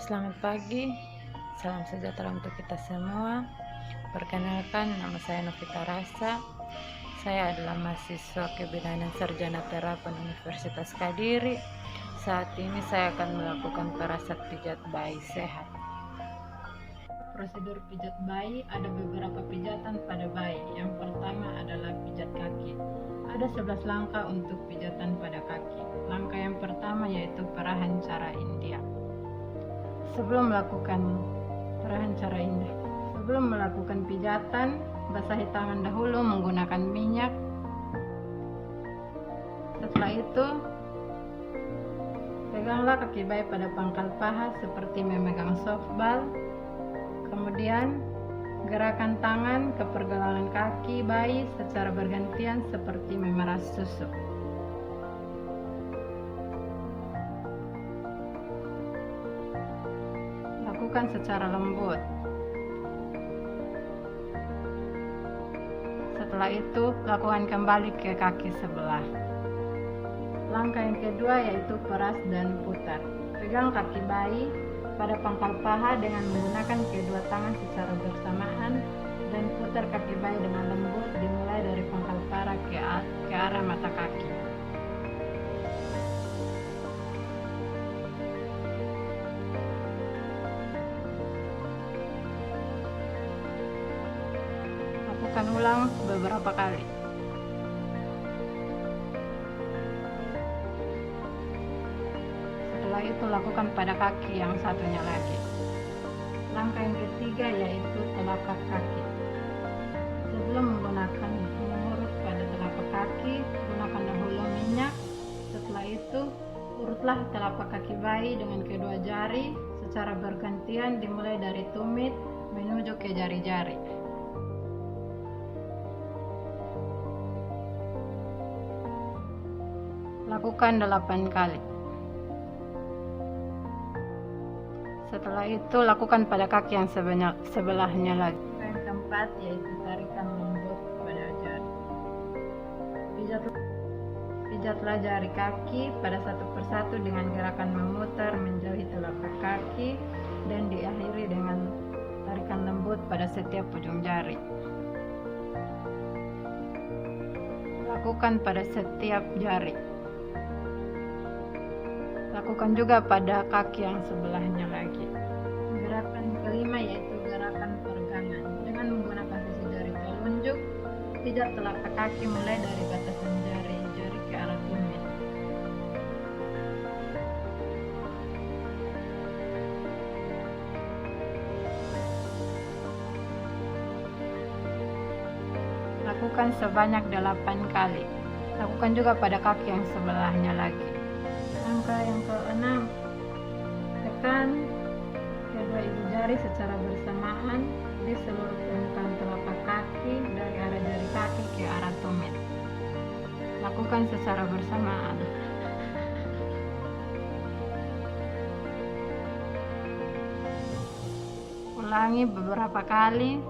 Selamat pagi, salam sejahtera untuk kita semua. Perkenalkan, nama saya Novita Rasa. Saya adalah mahasiswa kebidanan sarjana terapan Universitas Kediri. Saat ini saya akan melakukan perasat pijat bayi sehat. Prosedur pijat bayi, ada beberapa pijatan pada bayi. Yang pertama adalah pijat kaki. Ada 11 langkah untuk pijatan pada kaki. Langkah yang pertama yaitu perahan cara India. Sebelum melakukan pijatan, basahi tangan dahulu menggunakan minyak. Setelah itu, peganglah kaki bayi pada pangkal paha seperti memegang softball. Kemudian, gerakan tangan ke pergelangan kaki bayi secara bergantian seperti memeras susu. Lakukan secara lembut. Setelah itu, lakukan kembali ke kaki sebelah. Langkah yang kedua yaitu peras dan putar. Pegang kaki bayi pada pangkal paha dengan menggunakan kedua tangan secara bersamaan dan putar kaki bayi dengan lembut dimulai dari pangkal paha ke arah mata kaki. Lakukan ulang beberapa kali. Setelah itu lakukan pada kaki yang satunya lagi. Langkah yang ketiga yaitu telapak kaki. Sebelum mengurut pada telapak kaki, gunakan dahulu minyak. Setelah itu, urutlah telapak kaki bayi dengan kedua jari secara bergantian dimulai dari tumit menuju ke jari-jari. Lakukan 8 kali. Setelah itu lakukan pada kaki yang sebelahnya lagi. Yang keempat yaitu tarikan lembut pada jari. Pijatlah jari kaki pada satu persatu dengan gerakan memutar menjauhi telapak kaki dan diakhiri dengan tarikan lembut pada setiap ujung jari. Lakukan pada setiap jari. Lakukan juga pada kaki yang sebelahnya lagi. Gerakan kelima yaitu gerakan peregangan. Dengan menggunakan sisi jari telunjuk, pijat telapak kaki mulai dari batasan jari-jari ke arah tumit. Lakukan sebanyak 8 kali. Lakukan juga pada kaki yang sebelahnya lagi. Langkah yang keenam, tekan kedua ibu jari secara bersamaan di seluruh permukaan telapak kaki dari arah jari kaki ke arah tumit. Lakukan secara bersamaan. Ulangi beberapa kali.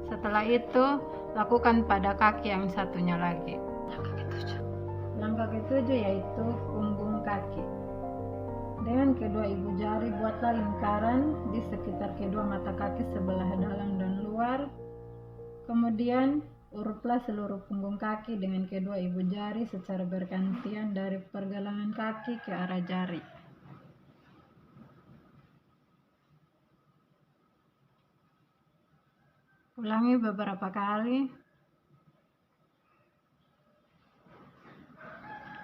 Setelah itu, lakukan pada kaki yang satunya lagi. Langkah ketujuh yaitu punggung kaki. Dengan kedua ibu jari buatlah lingkaran di sekitar kedua mata kaki sebelah dalam dan luar. Kemudian urutlah seluruh punggung kaki dengan kedua ibu jari secara bergantian dari pergelangan kaki ke arah jari. Ulangi beberapa kali.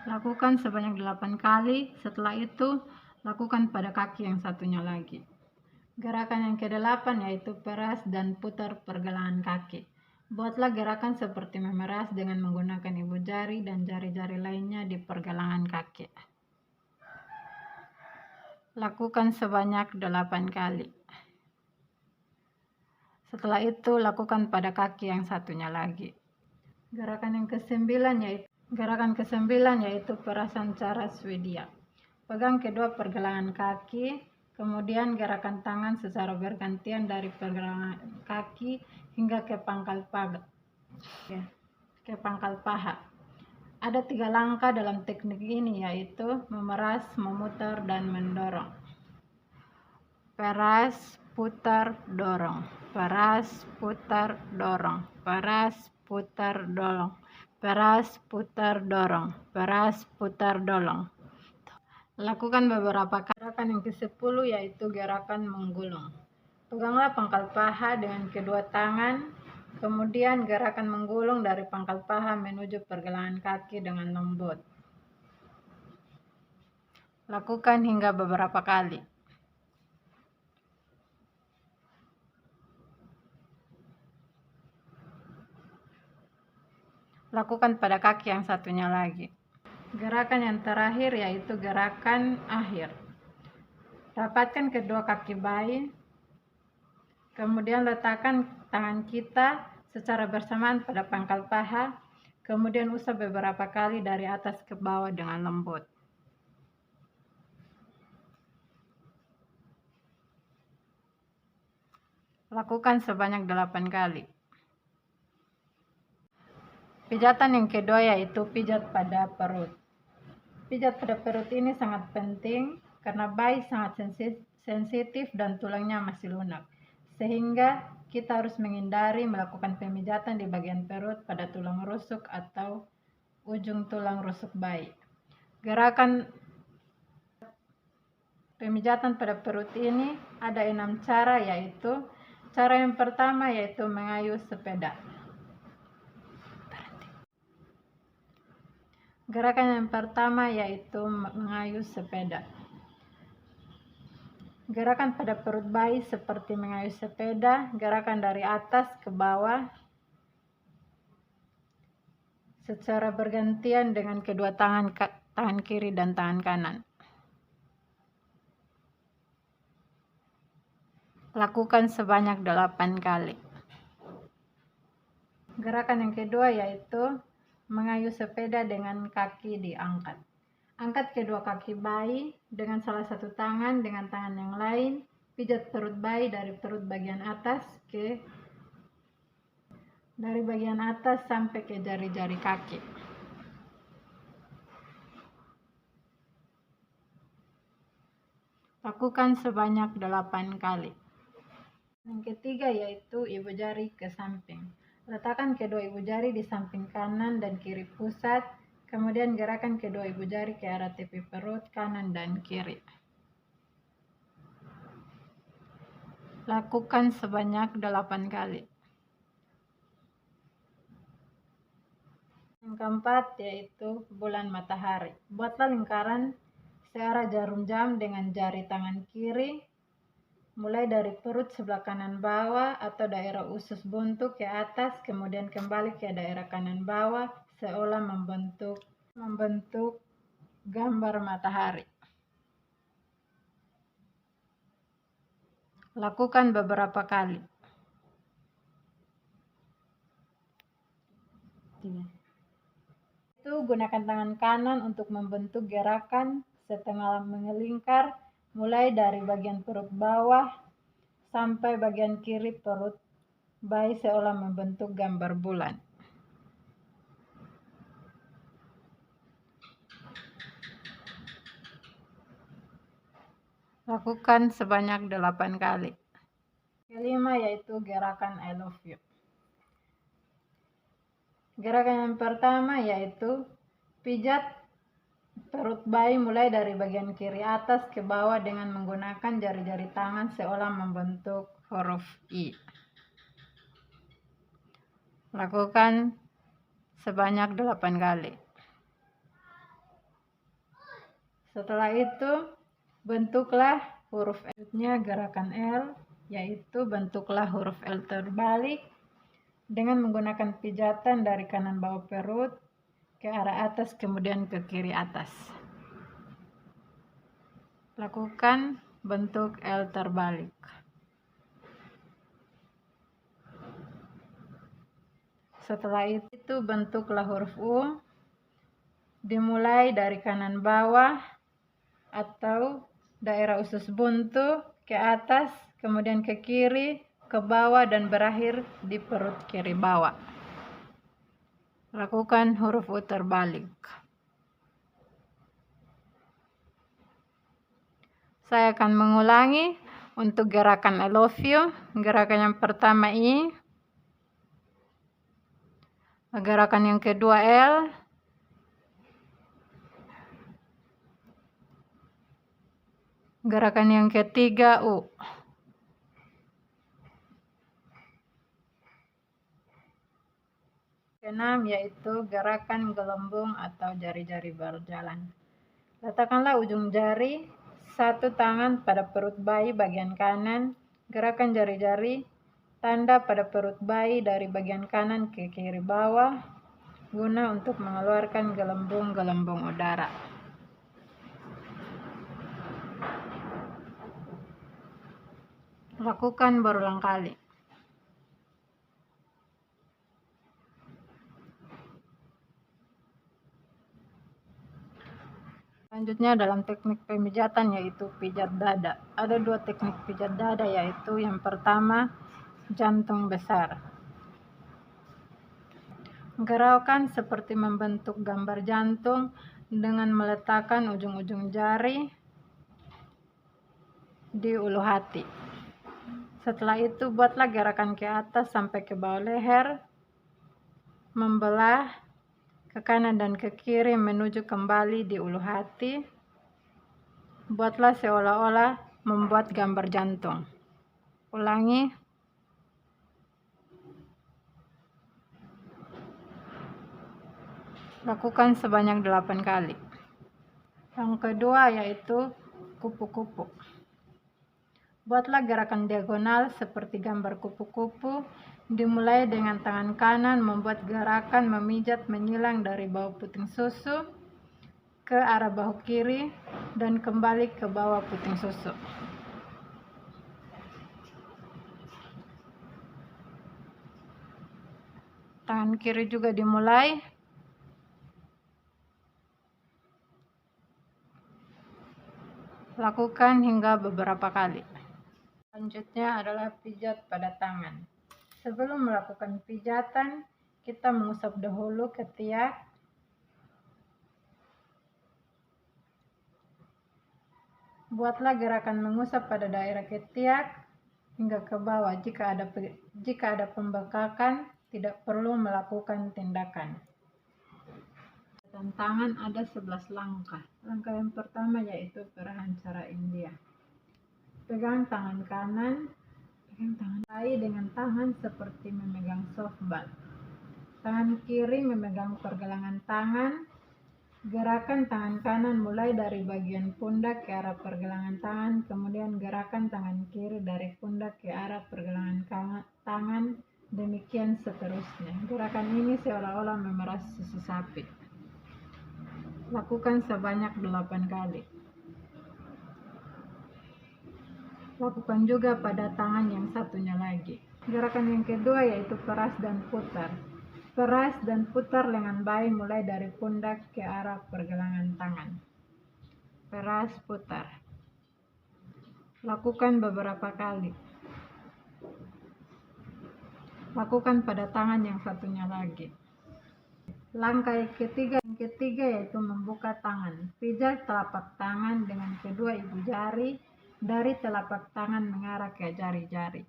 Lakukan sebanyak 8 kali. Setelah itu, lakukan pada kaki yang satunya lagi. Gerakan yang ke-8 yaitu peras dan putar pergelangan kaki. Buatlah gerakan seperti memeras dengan menggunakan ibu jari dan jari-jari lainnya di pergelangan kaki. Lakukan sebanyak 8 kali. Setelah itu, lakukan pada kaki yang satunya lagi. Gerakan ke-9 yaitu perasan cara Swedia. Pegang kedua pergelangan kaki, kemudian gerakan tangan secara bergantian dari pergelangan kaki hingga ke pangkal paha. Ada 3 langkah dalam teknik ini, yaitu memeras, memutar, dan mendorong. Peras, putar, dorong. Peras, putar, dorong. Peras, putar, dorong. Peras, putar, dorong. Peras, putar, dorong. Lakukan beberapa gerakan. Yang ke-10 yaitu gerakan menggulung. Peganglah pangkal paha dengan kedua tangan. Kemudian gerakan menggulung dari pangkal paha menuju pergelangan kaki dengan lembut. Lakukan hingga beberapa kali. Lakukan pada kaki yang satunya lagi. Gerakan yang terakhir yaitu gerakan akhir. Rapatkan kedua kaki bayi. Kemudian letakkan tangan kita secara bersamaan pada pangkal paha. Kemudian usap beberapa kali dari atas ke bawah dengan lembut. Lakukan sebanyak 8 kali. Pijatan yang kedua yaitu pijat pada perut. Pijat pada perut ini sangat penting karena bayi sangat sensitif dan tulangnya masih lunak. Sehingga kita harus menghindari melakukan pemijatan di bagian perut pada tulang rusuk atau ujung tulang rusuk bayi. Gerakan pemijatan pada perut ini ada 6 cara, yaitu cara yang pertama yaitu mengayuh sepeda. Gerakan yang pertama yaitu mengayuh sepeda. Gerakan pada perut bayi seperti mengayuh sepeda, gerakan dari atas ke bawah secara bergantian dengan kedua tangan kiri dan tangan kanan. Lakukan sebanyak 8 kali. Gerakan yang kedua yaitu mengayuh sepeda dengan kaki diangkat. Angkat kedua kaki bayi dengan salah satu tangan dengan tangan yang lain. Pijat perut bayi dari perut bagian atas sampai ke jari-jari kaki. Lakukan sebanyak 8 kali. Yang ketiga yaitu ibu jari ke samping. Letakkan kedua ibu jari di samping kanan dan kiri pusat. Kemudian gerakan kedua ibu jari ke arah tepi perut kanan dan kiri. Lakukan sebanyak 8 kali. Yang keempat yaitu bulan matahari. Buatlah lingkaran searah jarum jam dengan jari tangan kiri, mulai dari perut sebelah kanan bawah atau daerah usus buntu ke atas, kemudian kembali ke daerah kanan bawah seolah membentuk gambar matahari. Lakukan beberapa kali. Itu gunakan tangan kanan untuk membentuk gerakan setengah mengelingkar mulai dari bagian perut bawah sampai bagian kiri perut bayi seolah membentuk gambar bulan. Lakukan sebanyak 8 kali. Kelima yaitu gerakan I love you. Gerakan yang pertama yaitu pijat perut bayi mulai dari bagian kiri atas ke bawah dengan menggunakan jari-jari tangan seolah membentuk huruf I. Lakukan sebanyak 8 kali. Setelah itu bentuklah huruf L-nya gerakan L, yaitu bentuklah huruf L terbalik dengan menggunakan pijatan dari kanan bawah perut ke arah atas kemudian ke kiri atas. Lakukan bentuk L terbalik. Setelah itu bentuklah huruf U, dimulai dari kanan bawah atau daerah usus buntu ke atas, kemudian ke kiri, ke bawah, dan berakhir di perut kiri bawah. Lakukan huruf U terbalik. Saya akan mengulangi untuk gerakan I love you. Gerakan yang pertama I. Gerakan yang kedua L. Gerakan yang ketiga U. Keenam yaitu gerakan gelembung atau jari-jari berjalan. Letakkanlah ujung jari satu tangan pada perut bayi bagian kanan, gerakan jari-jari tanda pada perut bayi dari bagian kanan ke kiri bawah, guna untuk mengeluarkan gelembung-gelembung udara. Lakukan berulang kali. Selanjutnya dalam teknik pemijatan yaitu pijat dada. Ada dua teknik pijat dada yaitu yang pertama jantung besar. Gerakan seperti membentuk gambar jantung dengan meletakkan ujung-ujung jari di ulu hati. Setelah itu buatlah gerakan ke atas sampai ke bawah leher, membelah ke kanan dan ke kiri menuju kembali di ulu hati. Buatlah seolah-olah membuat gambar jantung. Ulangi. Lakukan sebanyak 8 kali. Yang kedua yaitu kupu-kupu. Buatlah gerakan diagonal seperti gambar kupu-kupu. Dimulai dengan tangan kanan membuat gerakan memijat menyilang dari bawah puting susu ke arah bahu kiri dan kembali ke bawah puting susu. Tangan kiri juga dimulai. Lakukan hingga beberapa kali. Selanjutnya adalah pijat pada tangan. Sebelum melakukan pijatan, kita mengusap dahulu ketiak. Buatlah gerakan mengusap pada daerah ketiak hingga ke bawah. Jika ada pembengkakan, tidak perlu melakukan tindakan. Dan tangan ada 11 langkah. Langkah yang pertama yaitu perahan cara India. Pegang tangan kanan, pegang tangan kiri dengan tangan seperti memegang softball. Tangan kiri memegang pergelangan tangan. Gerakan tangan kanan mulai dari bagian pundak ke arah pergelangan tangan, kemudian gerakan tangan kiri dari pundak ke arah pergelangan tangan, demikian seterusnya. Gerakan ini seolah-olah memeras susu sapi. Lakukan sebanyak 8 kali. Lakukan juga pada tangan yang satunya lagi. Gerakan yang kedua yaitu peras dan putar. Peras dan putar lengan bayi mulai dari pundak ke arah pergelangan tangan. Peras, putar. Lakukan beberapa kali. Lakukan pada tangan yang satunya lagi. Langkah yang ketiga yaitu membuka tangan. Pijat telapak tangan dengan kedua ibu jari dari telapak tangan mengarah ke jari-jari.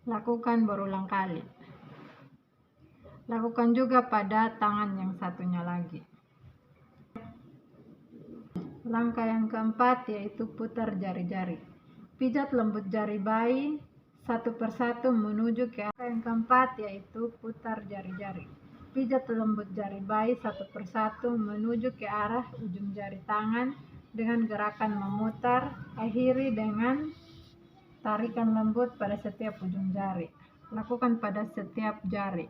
Lakukan berulang kali. Lakukan juga pada tangan yang satunya lagi. Langkah yang keempat yaitu putar jari-jari. Pijat lembut jari bayi satu persatu menuju ke arah yang keempat yaitu putar jari-jari. Pijat lembut jari bayi satu persatu menuju ke arah ujung jari tangan dengan gerakan memutar, akhiri dengan tarikan lembut pada setiap ujung jari. Lakukan pada setiap jari.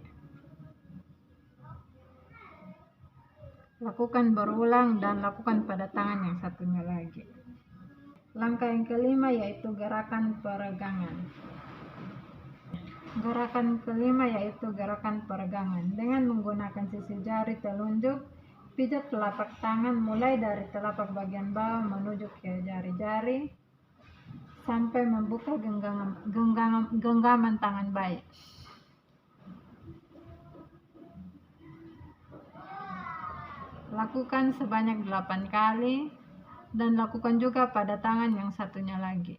Lakukan berulang dan lakukan pada tangan yang satunya lagi. Langkah yang kelima yaitu gerakan peregangan. Gerakan kelima yaitu gerakan peregangan. Dengan menggunakan sisi jari telunjuk, pijat telapak tangan mulai dari telapak bagian bawah menuju ke jari-jari sampai membuka genggaman tangan bayi. Lakukan sebanyak 8 kali dan lakukan juga pada tangan yang satunya lagi.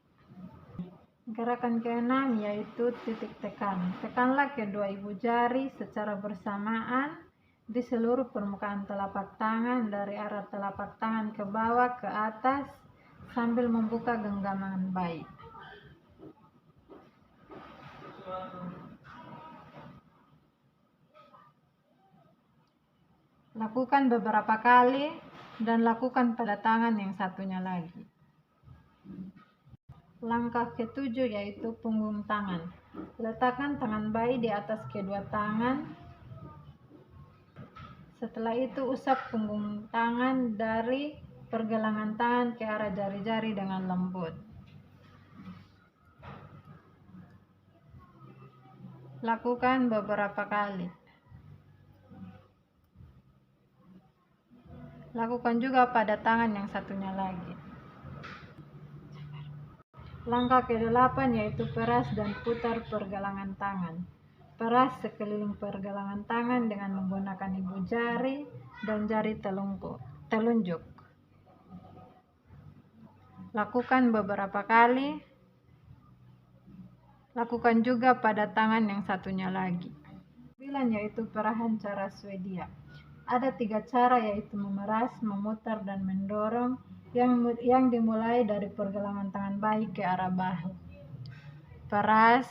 Gerakan ke-6 yaitu titik tekan. Tekanlah kedua ibu jari secara bersamaan di seluruh permukaan telapak tangan dari arah telapak tangan ke bawah ke atas sambil membuka genggaman bayi. Lakukan beberapa kali dan lakukan pada tangan yang satunya lagi. Langkah ke-7 yaitu punggung tangan. Letakkan tangan bayi di atas kedua tangan. Setelah itu usap punggung tangan dari pergelangan tangan ke arah jari-jari dengan lembut. Lakukan beberapa kali. Lakukan juga pada tangan yang satunya lagi. Langkah ke-8 yaitu peras dan putar pergelangan tangan. Peras sekeliling pergelangan tangan dengan menggunakan ibu jari dan jari telunjuk. Lakukan beberapa kali. Lakukan juga pada tangan yang satunya lagi. 9 yaitu perahan cara Swedia. Ada 3 cara yaitu memeras, memutar, dan mendorong yang dimulai dari pergelangan tangan bayi ke arah bahu. Peras,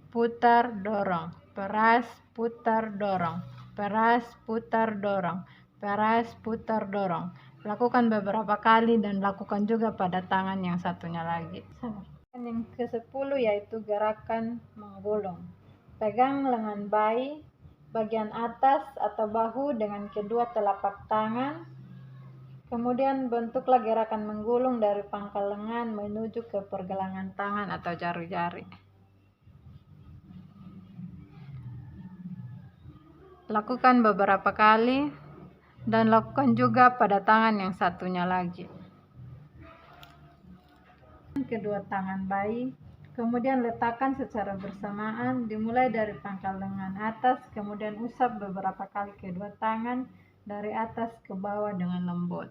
putar, dorong. Peras, putar, dorong. Peras, putar, dorong. Peras, putar, dorong. Lakukan beberapa kali dan lakukan juga pada tangan yang satunya lagi. Yang ke-10 yaitu gerakan menggulung. Pegang lengan bayi bagian atas atau bahu dengan kedua telapak tangan. Kemudian bentuklah gerakan menggulung dari pangkal lengan menuju ke pergelangan tangan atau jari-jari. Lakukan beberapa kali dan lakukan juga pada tangan yang satunya lagi. Kedua tangan bayi, kemudian letakkan secara bersamaan dimulai dari pangkal lengan atas, kemudian usap beberapa kali kedua tangan dari atas ke bawah dengan lembut.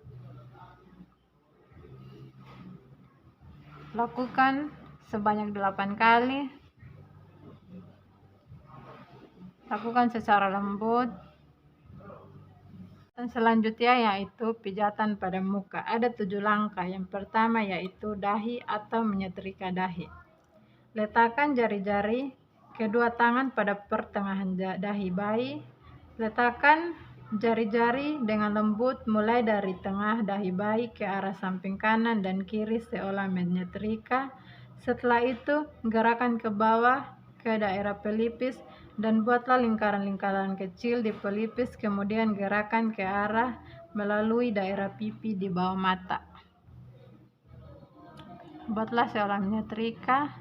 Lakukan sebanyak 8 kali. Lakukan secara lembut. Dan selanjutnya yaitu pijatan pada muka. Ada 7 langkah. Yang pertama yaitu dahi atau menyetrika dahi. Letakkan jari-jari kedua tangan pada pertengahan dahi bayi. Letakkan jari-jari dengan lembut mulai dari tengah dahi bayi ke arah samping kanan dan kiri seolah menyetrika. Setelah itu gerakan ke bawah ke daerah pelipis dan buatlah lingkaran-lingkaran kecil di pelipis, kemudian gerakan ke arah melalui daerah pipi di bawah mata. Buatlah seolah menyetrika.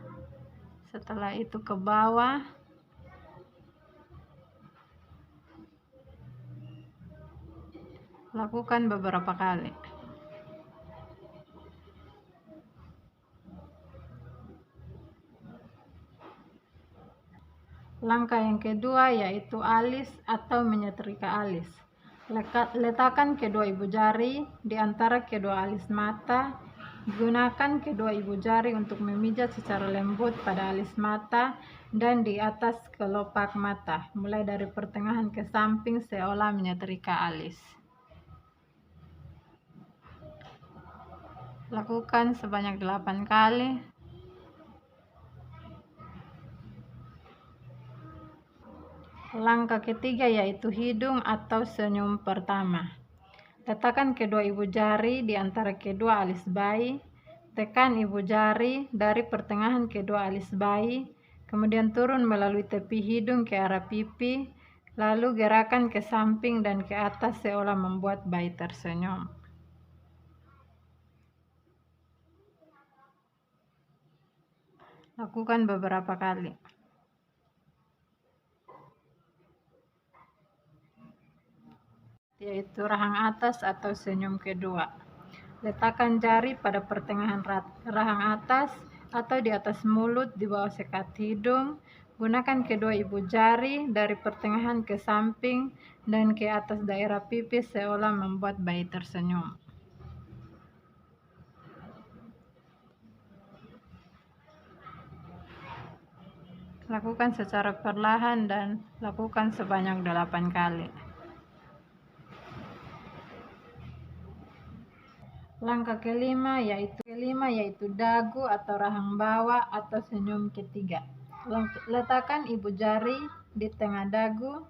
Setelah itu ke bawah. Lakukan beberapa kali. Langkah yang kedua yaitu alis atau menyetrika alis. Letakkan kedua ibu jari di antara kedua alis mata. Gunakan kedua ibu jari untuk memijat secara lembut pada alis mata dan di atas kelopak mata, mulai dari pertengahan ke samping seolah menyetrika alis. Lakukan sebanyak 8 kali. Langkah ketiga yaitu hidung atau senyum pertama. Letakkan kedua ibu jari di antara kedua alis bayi. Tekan ibu jari dari pertengahan kedua alis bayi, kemudian turun melalui tepi hidung ke arah pipi, lalu gerakan ke samping dan ke atas seolah membuat bayi tersenyum. Lakukan beberapa kali. Yaitu rahang atas atau senyum kedua. Letakkan jari pada pertengahan rahang atas atau di atas mulut di bawah sekat hidung. Gunakan kedua ibu jari dari pertengahan ke samping dan ke atas daerah pipi seolah membuat bayi tersenyum. Lakukan secara perlahan dan lakukan sebanyak 8 kali. Langkah kelima yaitu dagu atau rahang bawah atau senyum ketiga. Letakkan ibu jari di tengah dagu,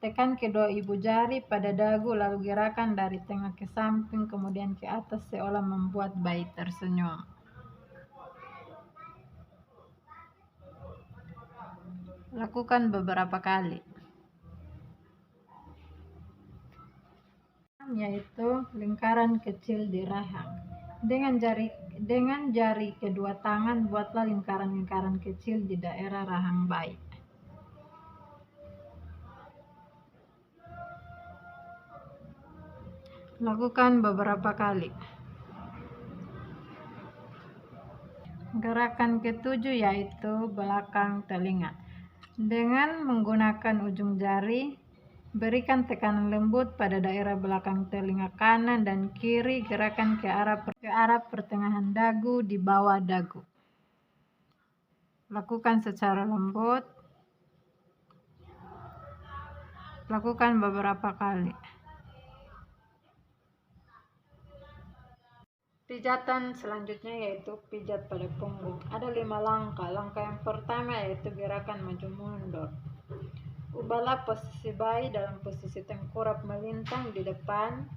tekan kedua ibu jari pada dagu lalu gerakan dari tengah ke samping kemudian ke atas seolah membuat bayi tersenyum. Lakukan beberapa kali. Yaitu lingkaran kecil di rahang. Dengan jari kedua tangan buatlah lingkaran-lingkaran kecil di daerah rahang bayi. Lakukan beberapa kali. Gerakan ketujuh yaitu belakang telinga. Dengan menggunakan ujung jari, berikan tekanan lembut pada daerah belakang telinga kanan dan kiri. Gerakan ke arah pertengahan dagu di bawah dagu. Lakukan secara lembut. Lakukan beberapa kali. Pijatan selanjutnya yaitu pijat pada punggung. Ada 5 langkah. Langkah yang pertama yaitu gerakan maju mundur. Ubahlah posisi bayi dalam posisi tengkurap melintang di depan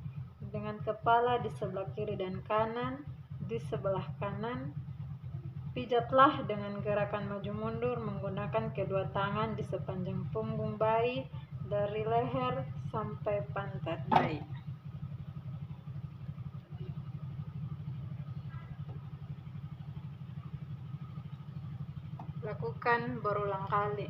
dengan kepala di sebelah kiri dan kanan di sebelah kanan. Pijatlah dengan gerakan maju mundur menggunakan kedua tangan di sepanjang punggung bayi dari leher sampai pantat bayi. Lakukan berulang kali.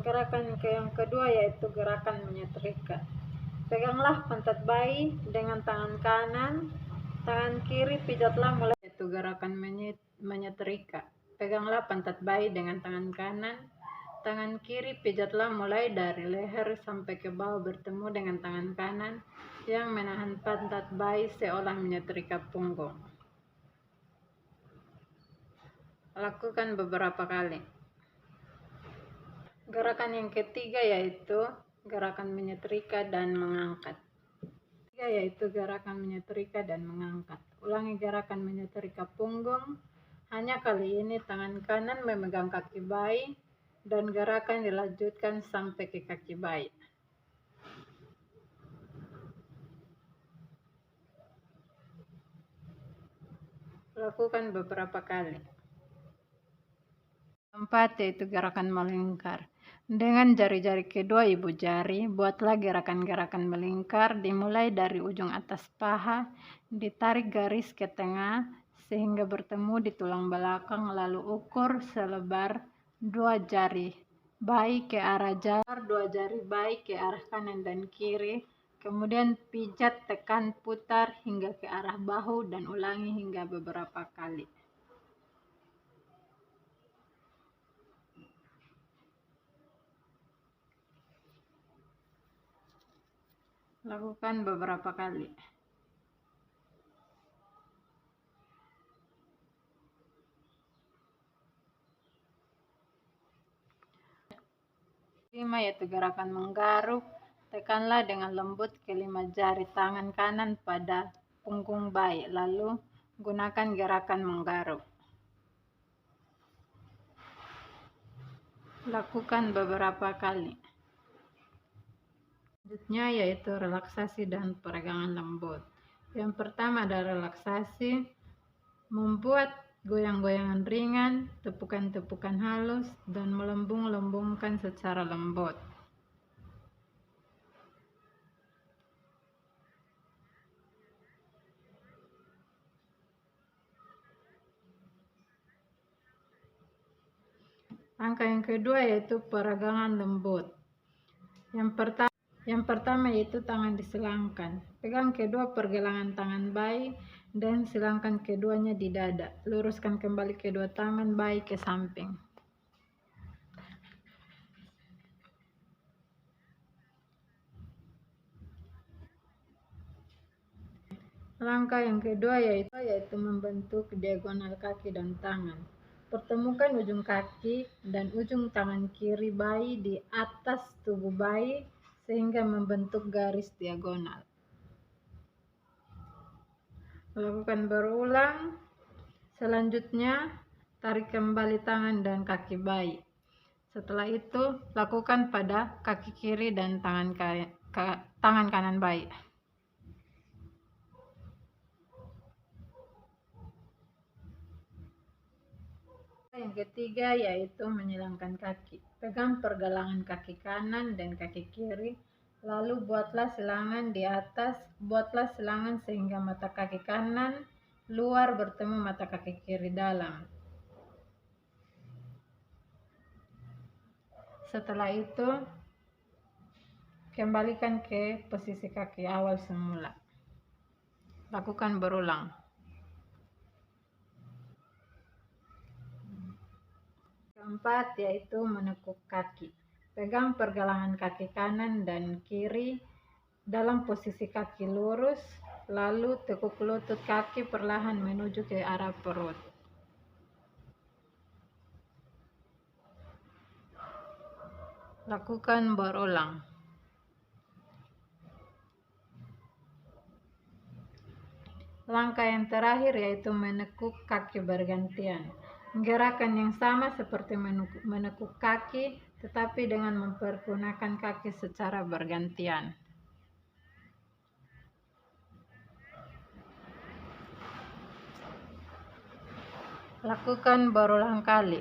Gerakan yang kedua yaitu gerakan menyetrika. Peganglah pantat bayi dengan tangan kanan, tangan kiri pijatlah mulai yaitu gerakan menyetrika. Peganglah pantat bayi dengan tangan kanan, tangan kiri pijatlah mulai dari leher sampai ke bawah bertemu dengan tangan kanan yang menahan pantat bayi seolah menyetrika punggung. Lakukan beberapa kali. Gerakan yang ketiga yaitu gerakan menyetrika dan mengangkat. Yaitu gerakan menyetrika dan mengangkat. Ulangi gerakan menyetrika punggung. Hanya kali ini tangan kanan memegang kaki bayi dan gerakan dilanjutkan sampai ke kaki bayi. Lakukan beberapa kali. Keempat yaitu gerakan melingkar. Dengan jari-jari kedua ibu jari, buatlah gerakan-gerakan melingkar dimulai dari ujung atas paha, ditarik garis ke tengah sehingga bertemu di tulang belakang, lalu ukur selebar 2 jari bayi ke arah jar, 2 jari bayi ke arah kanan dan kiri. Kemudian pijat, tekan, putar hingga ke arah bahu dan ulangi hingga beberapa kali. Lakukan beberapa kali. Kelima yaitu gerakan menggaruk. Tekanlah dengan lembut kelima jari tangan kanan pada punggung bayi, lalu gunakan gerakan menggaruk. Lakukan beberapa kali. Selanjutnya yaitu relaksasi dan peregangan lembut. Yang pertama adalah relaksasi, membuat goyang-goyangan ringan, tepukan-tepukan halus, dan melembung-lembungkan secara lembut. Langkah yang kedua yaitu peregangan lembut. Yang pertama, Yang pertama yaitu tangan disilangkan. Pegang kedua pergelangan tangan bayi dan silangkan keduanya di dada. Luruskan kembali kedua tangan bayi ke samping. Langkah yang kedua yaitu membentuk diagonal kaki dan tangan. Pertemukan ujung kaki dan ujung tangan kiri bayi di atas tubuh bayi sehingga membentuk garis diagonal. Lakukan berulang. Selanjutnya, tarik kembali tangan dan kaki bayi. Setelah itu, lakukan pada kaki kiri dan tangan kanan bayi. Yang ketiga yaitu menyilangkan kaki. Pegang pergelangan kaki kanan dan kaki kiri, lalu buatlah silangan di atas. Buatlah silangan sehingga mata kaki kanan luar bertemu mata kaki kiri dalam. Setelah itu, kembalikan ke posisi kaki awal semula. Lakukan berulang. Keempat yaitu menekuk kaki. Pegang pergelangan kaki kanan dan kiri dalam posisi kaki lurus, lalu tekuk lutut kaki perlahan menuju ke arah perut. Lakukan berulang. Langkah yang terakhir yaitu menekuk kaki bergantian. Gerakan yang sama seperti menekuk kaki, tetapi dengan mempergunakan kaki secara bergantian. Lakukan berulang kali.